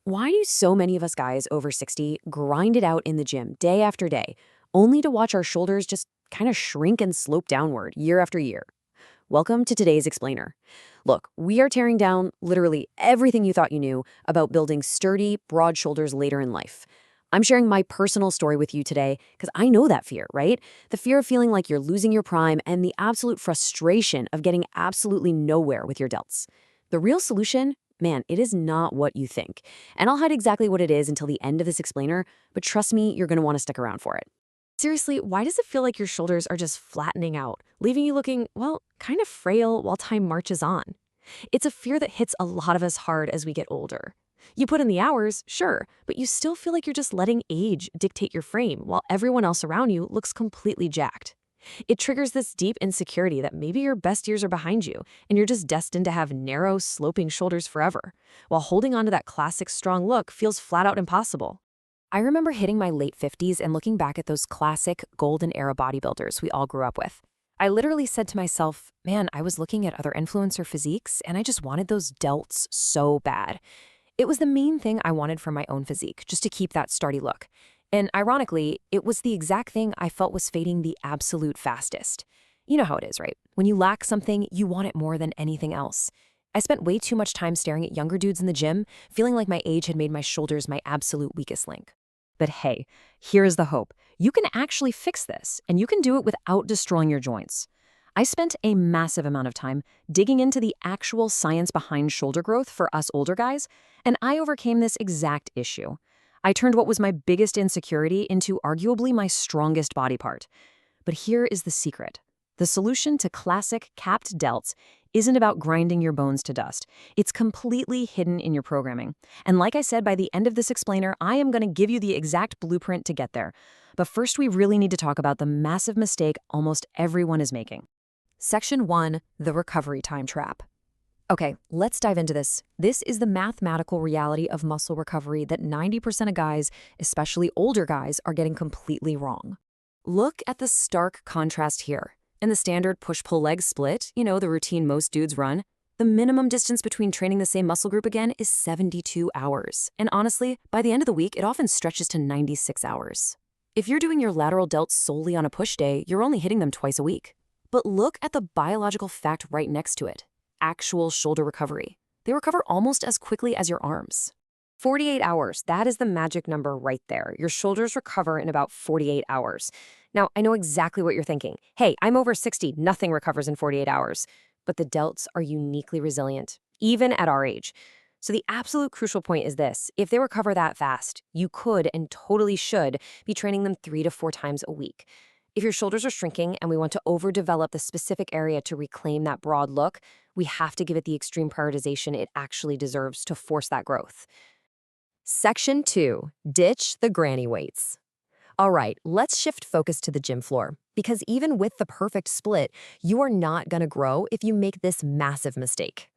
Why do so many of us guys over 60 grind it out in the gym day after day, only to watch our shoulders just kind of shrink and slope downward year after year? Welcome to today's Explainer. Look, we are tearing down literally everything you thought you knew about building sturdy, broad shoulders later in life. I'm sharing my personal story with you today because I know that fear, right? The fear of feeling like you're losing your prime and the absolute frustration of getting absolutely nowhere with your delts. The real solution? Man, it is not what you think. And I'll hide exactly what it is until the end of this explainer, but trust me, you're going to want to stick around for it. Seriously, why does it feel like your shoulders are just flattening out, leaving you looking, well, kind of frail while time marches on? It's a fear that hits a lot of us hard as we get older. You put in the hours, sure, but you still feel like you're just letting age dictate your frame while everyone else around you looks completely jacked. It triggers this deep insecurity that maybe your best years are behind you and you're just destined to have narrow, sloping shoulders forever, while holding on to that classic strong look feels flat out impossible. I remember hitting my late 50s and looking back at those classic golden era bodybuilders we all grew up with. I literally said to myself, man, I was looking at other influencer physiques and I just wanted those delts so bad. It was the main thing I wanted for my own physique, just to keep that sturdy look. And ironically, it was the exact thing I felt was fading the absolute fastest. You know how it is, right? When you lack something, you want it more than anything else. I spent way too much time staring at younger dudes in the gym, feeling like my age had made my shoulders my absolute weakest link. But hey, here's the hope. You can actually fix this, and you can do it without destroying your joints. I spent a massive amount of time digging into the actual science behind shoulder growth for us older guys, and I overcame this exact issue. I turned what was my biggest insecurity into arguably my strongest body part. But here is the secret. The solution to classic capped delts isn't about grinding your bones to dust. It's completely hidden in your programming. And like I said, by the end of this explainer, I am going to give you the exact blueprint to get there. But first, we really need to talk about the massive mistake almost everyone is making. Section 1, the recovery time trap. Okay, let's dive into this. This is the mathematical reality of muscle recovery that 90% of guys, especially older guys, are getting completely wrong. Look at the stark contrast here. In the standard push-pull leg split, the routine most dudes run, the minimum distance between training the same muscle group again is 72 hours. And honestly, by the end of the week, it often stretches to 96 hours. If you're doing your lateral delts solely on a push day, you're only hitting them twice a week. But look at the biological fact right next to it. Actual shoulder recovery. They recover almost as quickly as your arms. 48 hours, that is the magic number right there. Your shoulders recover in about 48 hours. Now, I know exactly what you're thinking. Hey, I'm over 60, nothing recovers in 48 hours. But the delts are uniquely resilient, even at our age. So the absolute crucial point is this. If they recover that fast, you could and totally should be training them 3 to 4 times a week. If your shoulders are shrinking and we want to overdevelop the specific area to reclaim that broad look, we have to give it the extreme prioritization it actually deserves to force that growth. Section 2, ditch the granny weights. All right, let's shift focus to the gym floor, because even with the perfect split, you are not going to grow if you make this massive mistake.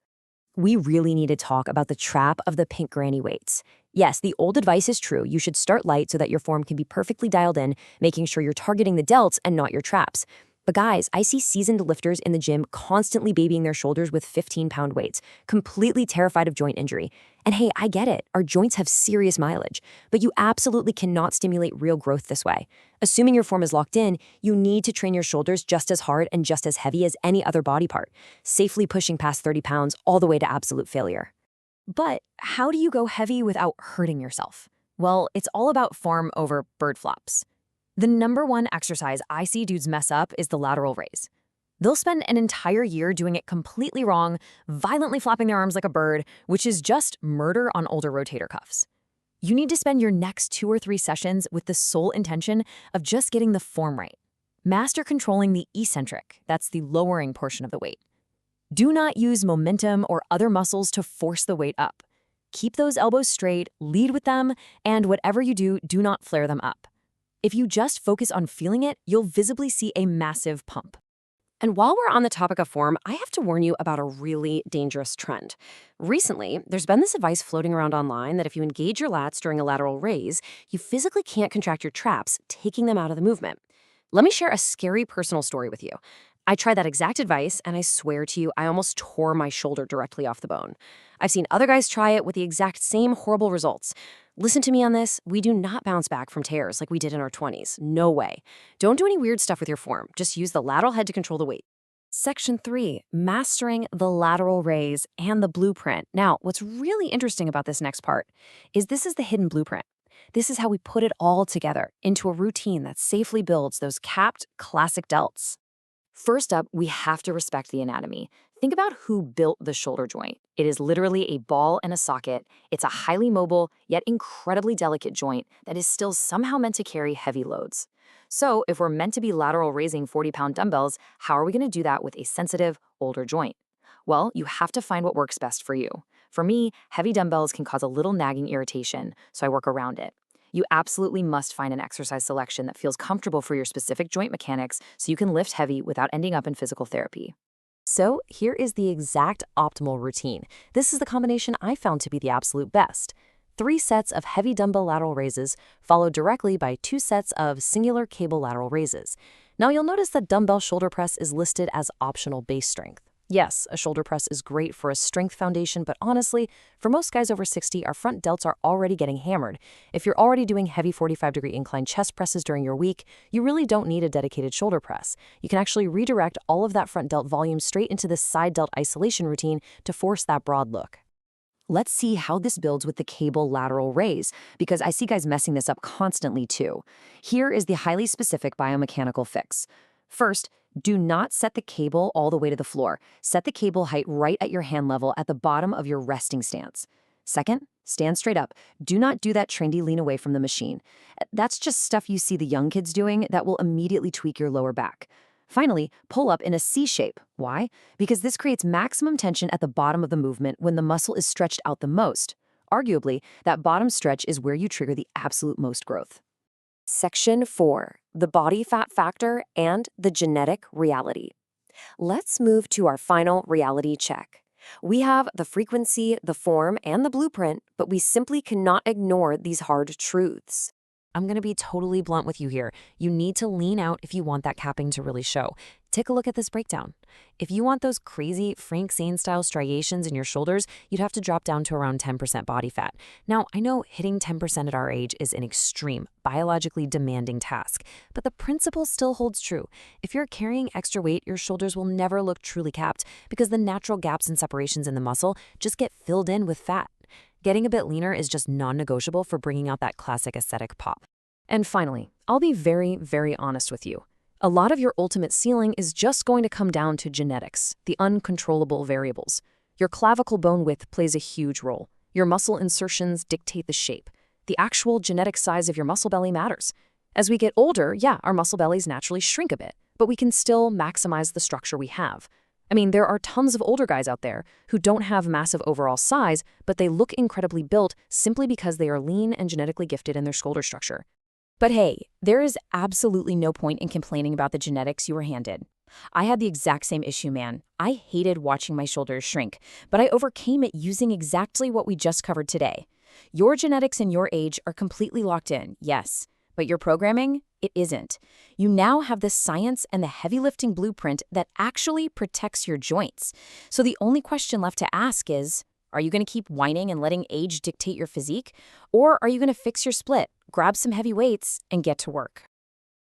We really need to talk about the trap of the pink granny weights. Yes, the old advice is true. You should start light so that your form can be perfectly dialed in, making sure you're targeting the delts and not your traps. But guys, I see seasoned lifters in the gym constantly babying their shoulders with 15-pound weights, completely terrified of joint injury. And hey, I get it. Our joints have serious mileage, but you absolutely cannot stimulate real growth this way. Assuming your form is locked in, you need to train your shoulders just as hard and just as heavy as any other body part, safely pushing past 30 pounds all the way to absolute failure. But how do you go heavy without hurting yourself? Well, it's all about form over bird flops. The number one exercise I see dudes mess up is the lateral raise. They'll spend an entire year doing it completely wrong, violently flapping their arms like a bird, which is just murder on older rotator cuffs. You need to spend your next 2 or 3 sessions with the sole intention of just getting the form right. Master controlling the eccentric, that's the lowering portion of the weight. Do not use momentum or other muscles to force the weight up. Keep those elbows straight, lead with them, and whatever you do, do not flare them up. If you just focus on feeling it, you'll visibly see a massive pump. And while we're on the topic of form, I have to warn you about a really dangerous trend. Recently, there's been this advice floating around online that if you engage your lats during a lateral raise, you physically can't contract your traps, taking them out of the movement. Let me share a scary personal story with you. I tried that exact advice, and I swear to you, I almost tore my shoulder directly off the bone. I've seen other guys try it with the exact same horrible results. Listen to me on this. We do not bounce back from tears like we did in our 20s. No way. Don't do any weird stuff with your form. Just use the lateral head to control the weight. Section 3, mastering the lateral raise and the blueprint. Now, what's really interesting about this next part is this is the hidden blueprint. This is how we put it all together into a routine that safely builds those capped classic delts. First up, we have to respect the anatomy. Think about who built the shoulder joint. It is literally a ball and a socket. It's a highly mobile, yet incredibly delicate joint that is still somehow meant to carry heavy loads. So if we're meant to be lateral raising 40-pound dumbbells, how are we going to do that with a sensitive, older joint? Well, you have to find what works best for you. For me, heavy dumbbells can cause a little nagging irritation, so I work around it. You absolutely must find an exercise selection that feels comfortable for your specific joint mechanics so you can lift heavy without ending up in physical therapy. So here is the exact optimal routine. This is the combination I found to be the absolute best. 3 sets of heavy dumbbell lateral raises, followed directly by 2 sets of singular cable lateral raises. Now you'll notice that dumbbell shoulder press is listed as optional base strength. Yes, a shoulder press is great for a strength foundation, but honestly, for most guys over 60, our front delts are already getting hammered. If you're already doing heavy 45-degree incline chest presses during your week, you really don't need a dedicated shoulder press. You can actually redirect all of that front delt volume straight into this side delt isolation routine to force that broad look. Let's see how this builds with the cable lateral raise, because I see guys messing this up constantly too. Here is the highly specific biomechanical fix. First, do not set the cable all the way to the floor. Set the cable height right at your hand level at the bottom of your resting stance. Second, stand straight up. Do not do that trendy lean away from the machine. That's just stuff you see the young kids doing that will immediately tweak your lower back. Finally, pull up in a C shape. Why? Because this creates maximum tension at the bottom of the movement when the muscle is stretched out the most. Arguably, that bottom stretch is where you trigger the absolute most growth. Section 4, the body fat factor and the genetic reality. Let's move to our final reality check. We have the frequency, the form, and the blueprint, but we simply cannot ignore these hard truths. I'm going to be totally blunt with you here. You need to lean out if you want that capping to really show. Take a look at this breakdown. If you want those crazy Frank Zane-style striations in your shoulders, you'd have to drop down to around 10% body fat. Now, I know hitting 10% at our age is an extreme, biologically demanding task, but the principle still holds true. If you're carrying extra weight, your shoulders will never look truly capped because the natural gaps and separations in the muscle just get filled in with fat. Getting a bit leaner is just non-negotiable for bringing out that classic aesthetic pop. And finally, I'll be very, very honest with you. A lot of your ultimate ceiling is just going to come down to genetics, the uncontrollable variables. Your clavicle bone width plays a huge role. Your muscle insertions dictate the shape. The actual genetic size of your muscle belly matters. As we get older, yeah, our muscle bellies naturally shrink a bit, but we can still maximize the structure we have. I mean, there are tons of older guys out there who don't have massive overall size, but they look incredibly built simply because they are lean and genetically gifted in their shoulder structure. But hey, there is absolutely no point in complaining about the genetics you were handed. I had the exact same issue, man. I hated watching my shoulders shrink, but I overcame it using exactly what we just covered today. Your genetics and your age are completely locked in, yes, but your programming, it isn't. You now have the science and the heavy lifting blueprint that actually protects your joints. So the only question left to ask is, are you going to keep whining and letting age dictate your physique? Or are you going to fix your split, grab some heavy weights, and get to work?